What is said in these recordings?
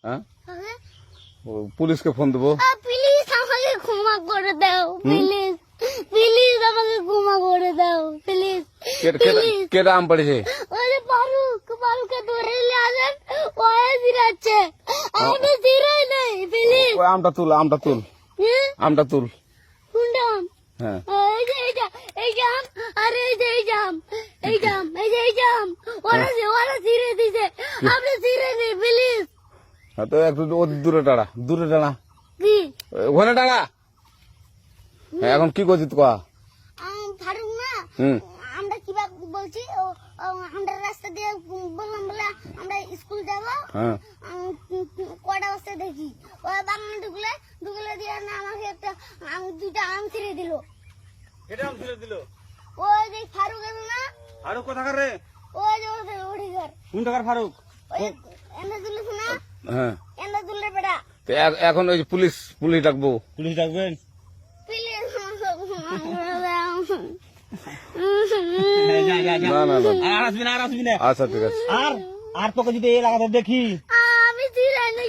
হ্যাঁ কাকে? পুলিশকে ফোন দেবো। প্লিজ আমাকে ক্ষমা করে দাও, প্লিজ প্লিজ আমাকে ক্ষমা করে দাও, প্লিজ প্লিজ। কেটা আম পড়েছে? ওরে ফারুককে ধরে নিয়ে আসেন, ও জিরাচ্ছে, আমি জিরাই নাই, প্লিজ। ওই আমটা তুল, আমটা তুল, আমটা তুল। কোনটা আম? হ্যাঁ এই যে এই যে আম, আর এই যে এই যে আম, এই যে আম, এই যে এই যে আম, ওরা জিরে দিছে, আপনি জিরে নেই, প্লিজ। হ্যাঁ, তো একটু দূরে টাড়া, দূরে টাড়া, কি ওখানে টাড়া। হ্যাঁ, এখন কি করছিস কয়া? ফারুক না, হুম আমরা কিভাবে বলছি, আমরা রাস্তা দিয়ে বললাম বলে আমরা স্কুল যাব, হ্যাঁ কটা বস্তা দেখি ওই বাগানে ঢুকলে দিয়ে না আমাকে একটা দুইটা আম ছিঁড়ে দিল। এটা আম ছিঁড়ে দিল? ওই যে ফারুক এলো না, ফারুক কোথাকার রে? ওই যে ওঠে ঘর, কোন টাকার ফারুক? ওই এনে তুলিস না, হ্যাঁ। এনে তুললে বেটা, তো এখন ওই যে পুলিশ ডাকবো। পুলিশ ডাকবেন? প্লিজ না না না, আর আসবি না, আর আসবি না। আচ্ছা ঠিক আছে। আর তোকে যদি এই এলাকাতে দেখি, আমি ছিঁড়াই নাকি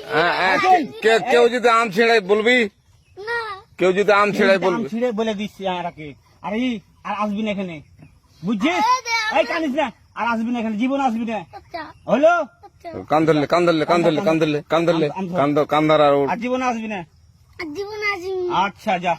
কেউ যদি আম ছিঁড়াই বলবি, না, কেউ যদি আম ছিঁড়াই আম বলবি। ছিঁড়ে বলে দিচ্ছি আরাকে, আর আসবি না এখানে, বুঝছিস? এই কানিস না, আর আসবি না এখানে, জীবন আসবি না, আচ্ছা হলো? আচ্ছা, কান্দার আর আর জীবন আসবি না। জীবন আসি। আচ্ছা যা।